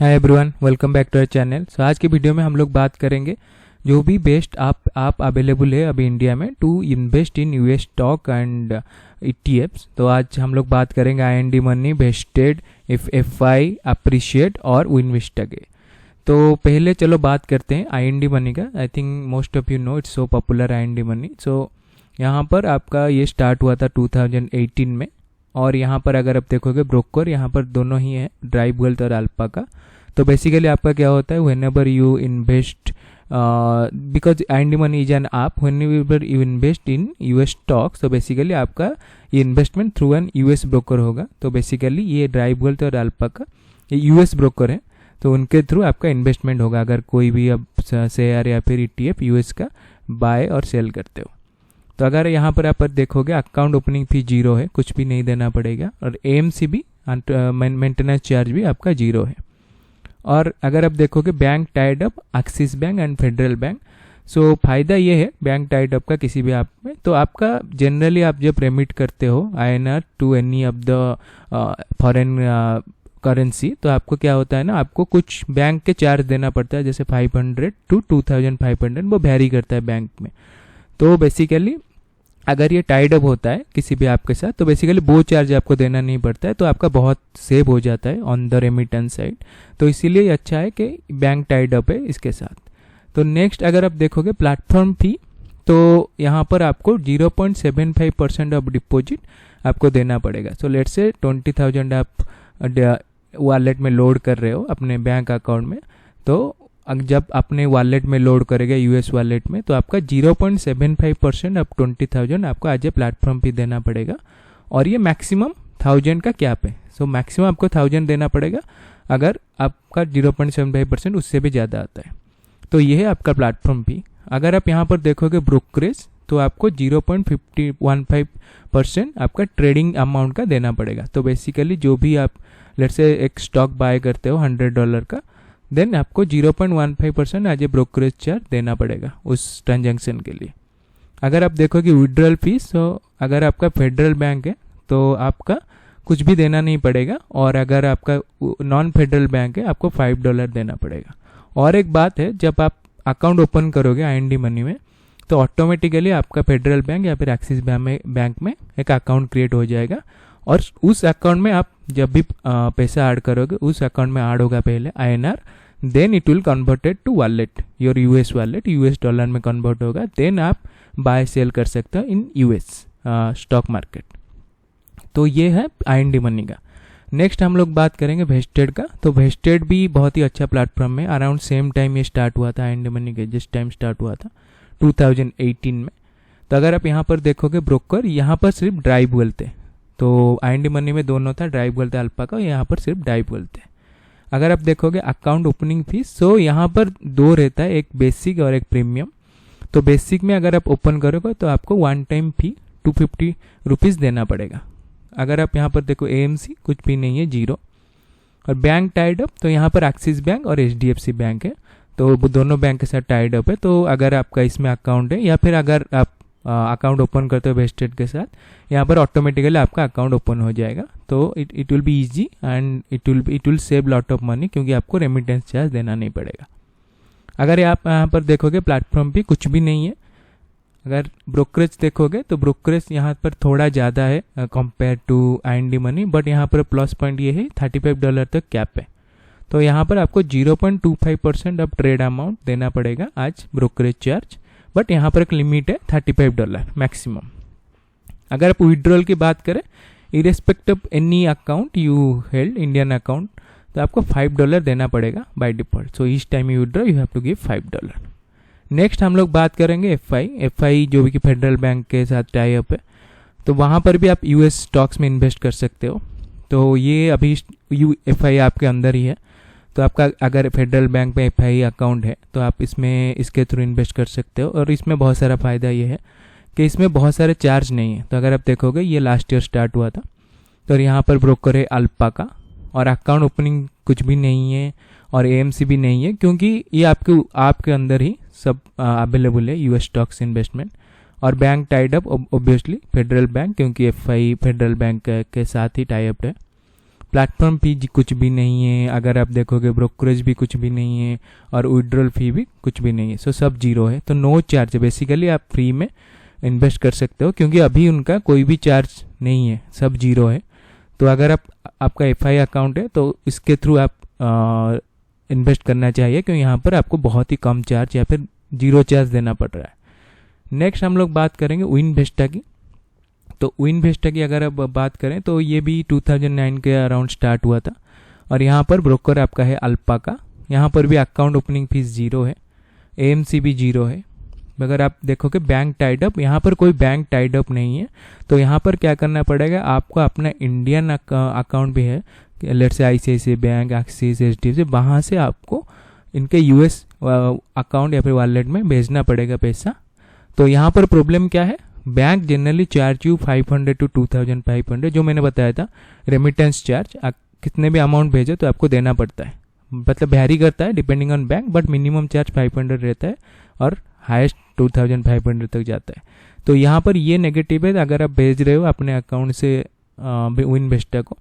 Hi everyone, welcome back to our channel. So आज के video में हम लोग बात करेंगे जो भी बेस्ट आप अवेलेबल है अभी इंडिया में to invest in US stock and ETFs. तो आज हम लोग बात करेंगे IND money, Vested, FI, Appreciate और विनविस्टगे। तो पहले चलो बात करते हैं आईएनडी मनी का। I think most of you know it's so popular INDmoney. So यहाँ पर आपका ये स्टार्ट हुआ था 2018 में, और यहाँ पर अगर आप देखोगे ब्रोकर यहाँ पर दोनों ही है, ड्राइव वेल्थ और अल्पा का। तो बेसिकली आपका क्या होता है, when ever you invest, because IND money is an app, when ever you invest in US stock, तो बेसिकली आपका ये investment through an US broker होगा। तो बेसिकली ये ड्राइव वेल्थ और अल्पा का ये यूएस ब्रोकर है, तो उनके थ्रू आपका इन्वेस्टमेंट होगा अगर कोई भी अब शेयर या फिर ईटीएफ यूएस का बाय और सेल करते हो। तो अगर यहाँ पर आप देखोगे अकाउंट ओपनिंग फी 0 है, कुछ भी नहीं देना पड़ेगा, और एएमसी भी मेंटेनेंस चार्ज भी आपका 0 है। और अगर आप देखोगे bank tied up Axis Bank and Federal Bank. So फायदा ये है बैंक टाइड अप का किसी भी ऐप में, तो आपका जनरली आप जब रेमिट करते हो INR to any of the foreign currency, तो आपको क्या होता है ना, आपको कुछ बैंक के चार्ज देना पड़ता है, जैसे 500 to 2500, वो वेरी करता है बैंक में। तो बेसिकली अगर ये टाइड अप होता है किसी भी ऐप के साथ, तो बेसिकली वो चार्ज आपको देना नहीं पड़ता है, तो आपका बहुत सेव हो जाता है ऑन द रेमिटेंस साइड। तो इसीलिए अच्छा है कि बैंक टाइड अप है इसके साथ। तो नेक्स्ट अगर आप देखोगे प्लेटफॉर्म फी, तो यहाँ पर आपको 0.75% ऑफ डिपॉजिट आपको देना पड़ेगा। सो लेट्स से 20,000 आप वॉलेट में लोड कर रहे हो अपने बैंक अकाउंट में, तो जब अपने वॉलेट में लोड करेगा यूएस वॉलेट में, तो आपका 0.75% ऑफ 20,000 आपको एज ए प्लेटफॉर्म फी देना पड़ेगा। और ये मैक्सिमम 1000 का कैप है, सो मैक्सिमम आपको 1000 देना पड़ेगा। अगर आपका 0.75% उससे भी ज़्यादा आता है, तो ये है आपका प्लेटफॉर्म फी। अगर आप यहाँ पर देखोगे ब्रोकरेज, तो आपको 0.15% आपका ट्रेडिंग अमाउंट का देना पड़ेगा। तो बेसिकली जो भी आप लेट्स से एक स्टॉक बाय करते हो $100 का, देन आपको 0.15% एज ए ब्रोकरेज चार्ज देना पड़ेगा उस ट्रांजैक्शन के लिए। अगर आप देखोगे विड्रॉल फीस, तो अगर आपका फेडरल बैंक है तो आपका कुछ भी देना नहीं पड़ेगा, और अगर आपका नॉन फेडरल बैंक है आपको $5 देना पड़ेगा। और एक बात है, जब आप अकाउंट ओपन करोगे आईएनडी मनी में, तो ऑटोमेटिकली आपका फेडरल बैंक या फिर एक्सिस बैंक में एक अकाउंट क्रिएट हो जाएगा, और उस अकाउंट में आप जब भी पैसा ऐड करोगे, उस अकाउंट में ऐड होगा पहले INR, then it will converted to wallet, your US wallet, US dollar में कन्वर्ट होगा, देन आप बाय सेल कर सकते हो इन यूएस स्टॉक मार्केट। तो ये है आईएनडी मनी का। नेक्स्ट हम लोग बात करेंगे वेस्टेड का। तो वेस्टेड भी बहुत ही अच्छा प्लेटफॉर्म है, अराउंड सेम टाइम ये स्टार्ट हुआ था, आईएनडी मनी के जिस टाइम स्टार्ट हुआ था 2018 में। तो अगर आप यहाँ पर देखोगे ब्रोकर, यहाँ पर सिर्फ ड्राइव वेल्थ है, तो आईएनडी मनी में दोनों था, ड्राइव वेल्थ अल्पा का, यहाँ पर सिर्फ ड्राइव वेल्थ है। अगर आप देखोगे अकाउंट ओपनिंग फीस, तो यहाँ पर 2 रहता है, एक बेसिक और एक प्रीमियम। तो बेसिक में अगर आप ओपन करोगे तो आपको वन टाइम फी 250 रुपीज़ देना पड़ेगा। अगर आप यहाँ पर देखो एएमसी कुछ भी नहीं है, 0। और बैंक टाइड अप, तो यहाँ पर एक्सिस बैंक और एचडीएफसी बैंक है, तो वो दोनों बैंक के साथ टाइड अप है। तो अगर आपका इसमें अकाउंट है, या फिर अगर आप अकाउंट ओपन करते हो वेस्टेड के साथ, यहाँ पर ऑटोमेटिकली आपका अकाउंट ओपन हो जाएगा। तो it will be easy and it will save lot of money, क्योंकि आपको रेमिटेंस चार्ज देना नहीं पड़ेगा। अगर आप यहाँ पर देखोगे प्लेटफॉर्म पे कुछ भी नहीं है। अगर ब्रोकरेज देखोगे, तो ब्रोकरेज यहाँ पर थोड़ा ज़्यादा है compare to IND money, but यहाँ पर प्लस पॉइंट ये है $35 तक कैप है। तो यहाँ पर आपको 0.25% ऑफ ट्रेड अमाउंट देना पड़ेगा आज ब्रोकरेज चार्ज, बट यहाँ पर एक लिमिट है $35 मैक्सिमम। अगर आप विड्रॉल की बात करें, irrespect of any account you held, Indian account, तो आपको $5 देना पड़ेगा by default. So each time you withdraw you have to give $5। Next हम लोग बात करेंगे एफआई जो भी कि फेडरल बैंक के साथ टाई अप है, तो वहाँ पर भी आप यूएस स्टॉक्स में इन्वेस्ट कर सकते हो। तो ये अभी एफआई आपके अंदर ही है, तो आपका अगर फेडरल बैंक में एफआई अकाउंट है, तो आप इसमें इसके थ्रू इन्वेस्ट कर सकते हो। और इसमें बहुत सारा फ़ायदा ये है कि इसमें बहुत सारे चार्ज नहीं है। तो अगर आप देखोगे ये लास्ट ईयर स्टार्ट हुआ था, तो यहाँ पर ब्रोकर है अल्पा का, और अकाउंट ओपनिंग कुछ भी नहीं है, और एएमसी भी नहीं है, क्योंकि ये आपके अंदर ही सब अवेलेबल है यूएस स्टॉक्स इन्वेस्टमेंट। और bank tied up obviously federal bank, क्योंकि एफआई फेडरल बैंक के साथ ही टाई अप है। प्लेटफॉर्म फी कुछ भी नहीं है, अगर आप देखोगे ब्रोकरेज भी कुछ भी नहीं है, और विड्रॉल फी भी कुछ भी नहीं है, सो सब जीरो है। तो नो चार्ज, बेसिकली आप फ्री में इन्वेस्ट कर सकते हो, क्योंकि अभी उनका कोई भी चार्ज नहीं है, सब जीरो है। तो अगर आपका FI अकाउंट है तो इसके थ्रू आप इन्वेस्ट करना चाहिए, क्योंकि यहाँ पर आपको बहुत ही कम चार्ज या फिर जीरो चार्ज देना पड़ रहा है। नेक्स्ट हम लोग बात करेंगे विनवेस्टा की। तो विनवेस्टा की अगर आप बात करें तो ये भी 2009 के अराउंड स्टार्ट हुआ था, और यहाँ पर ब्रोकर आपका है अल्पाका। यहाँ पर भी अकाउंट ओपनिंग फीस जीरो है, AMC भी जीरो है। अगर आप देखोगे बैंक टाइड अप, यहाँ पर कोई बैंक टाइड अप नहीं है। तो यहाँ पर क्या करना पड़ेगा, आपको अपना इंडियन अकाउंट भी है, let's say ICICI bank, axis, HDFC, वहाँ से आपको इनके US अकाउंट या फिर वॉलेट में भेजना पड़ेगा पैसा। तो यहाँ पर प्रॉब्लम क्या है, bank generally charge you 500 to 2500, जो मैंने बताया था रेमिटेंस चार्ज। आप कितने भी अमाउंट भेजो तो आपको देना पड़ता है, मतलब वैरी करता है depending on bank, but minimum charge 500 रहता है और हाईएस्ट 2500 तक जाता है। तो यहाँ पर ये नेगेटिव है, अगर आप भेज रहे हो अपने अकाउंट से विनवेस्टा को,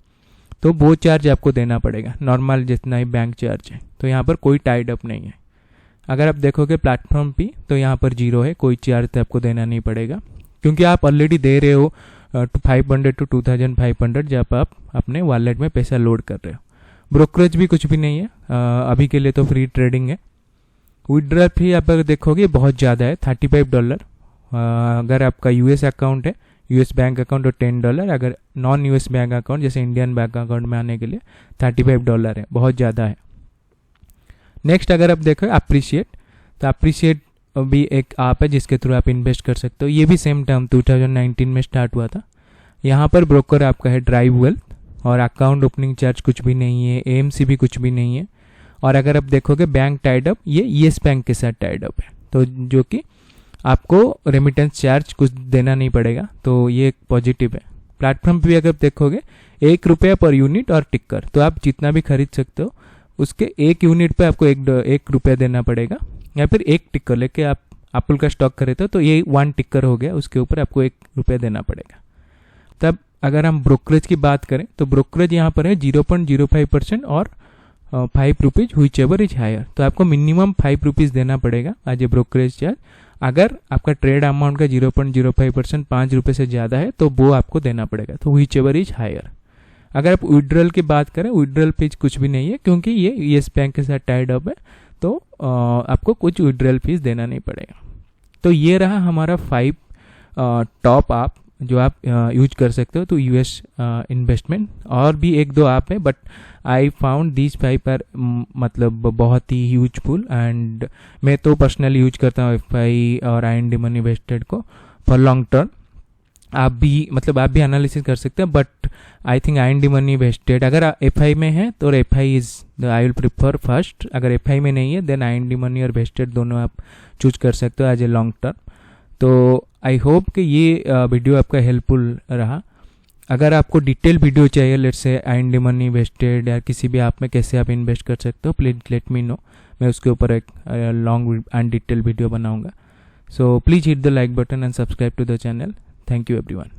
तो वो चार्ज आपको देना पड़ेगा, नॉर्मल जितना ही बैंक चार्ज है। तो यहाँ पर कोई टाइड अप नहीं है। अगर आप देखोगे प्लेटफॉर्म फी, तो यहाँ पर जीरो है, कोई चार्ज तो आपको देना नहीं पड़ेगा, क्योंकि आप ऑलरेडी दे रहे हो 500 to 2500 जब आप अपने वॉलेट में पैसा लोड कर रहे हो। ब्रोकरेज भी कुछ भी नहीं है, अभी के लिए तो फ्री ट्रेडिंग है। विड्रॉल फी आप अगर देखोगे बहुत ज़्यादा है, $35। अगर आपका US अकाउंट है, US बैंक अकाउंट, तो $10। अगर नॉन US बैंक अकाउंट जैसे इंडियन बैंक अकाउंट में आने के लिए $35 है, बहुत ज़्यादा है। नेक्स्ट अगर आप देखो अप्रिशिएट, तो अप्रिशिएट भी एक ऐप है जिसके थ्रू आप इन्वेस्ट कर सकते हो। ये भी सेम टर्म 2019 में स्टार्ट हुआ था। यहाँ पर ब्रोकर आपका है ड्राइव वेल्थ, और अकाउंट ओपनिंग चार्ज कुछ भी नहीं है, AMC भी कुछ भी नहीं है। और अगर आप देखोगे बैंक टाइड अप, ये येस बैंक के साथ टाइड अप है, तो जो कि आपको रेमिटेंस चार्ज कुछ देना नहीं पड़ेगा, तो ये एक पॉजिटिव है। प्लेटफॉर्म भी अगर देखोगे ₹1 पर यूनिट और टिक्कर, तो आप जितना भी खरीद सकते हो उसके 1 यूनिट पे आपको ₹1 देना पड़ेगा, या फिर 1 टिक्कर लेके आप एप्पल का स्टॉक खरीदते हो तो ये 1 टिक्कर हो गया, उसके ऊपर आपको ₹1 देना पड़ेगा। तब अगर हम ब्रोकरेज की बात करें तो ब्रोकरेज यहाँ पर है 0.05% और ₹5 व्हिच एवर इज हायर। तो आपको मिनिमम ₹5 देना पड़ेगा एज ए ब्रोकरेज चार्ज। अगर आपका ट्रेड अमाउंट का 0.05% ₹5 से ज़्यादा है तो वो आपको देना पड़ेगा, तो व्हिच एवर इज हायर। अगर आप विड्रॉल की बात करें, विड्रॉल फीस कुछ भी नहीं है, क्योंकि ये येस बैंक के साथ टाइड अप है, तो आपको कुछ विड्रॉल फीस देना नहीं पड़ेगा। तो ये रहा हमारा 5 टॉप ऐप जो आप यूज कर सकते हो तो US इन्वेस्टमेंट। और भी 1-2 ऐप है, but I found these 5 are मतलब बहुत ही यूजफुल, एंड मैं तो पर्सनली यूज करता हूँ FI और IND मनी वेस्टेड को फॉर लॉन्ग टर्म। आप भी एनालिसिस कर सकते हैं, but I think IND money Vested अगर FI में है तो FI is I will prefer first. अगर FI में नहीं है देन IND मनी और वेस्टेड दोनों आप चूज कर सकते हो एज ए लॉन्ग टर्म। तो आई होप कि ये वीडियो आपका हेल्पफुल रहा। अगर आपको डिटेल वीडियो चाहिए, let's say IND money Vested या किसी भी ऐप में कैसे आप इन्वेस्ट कर सकते हो, प्लीज लेट मी नो, मैं उसके ऊपर एक लॉन्ग एंड डिटेल वीडियो बनाऊंगा। So please hit the like button and subscribe to the channel. Thank you everyone.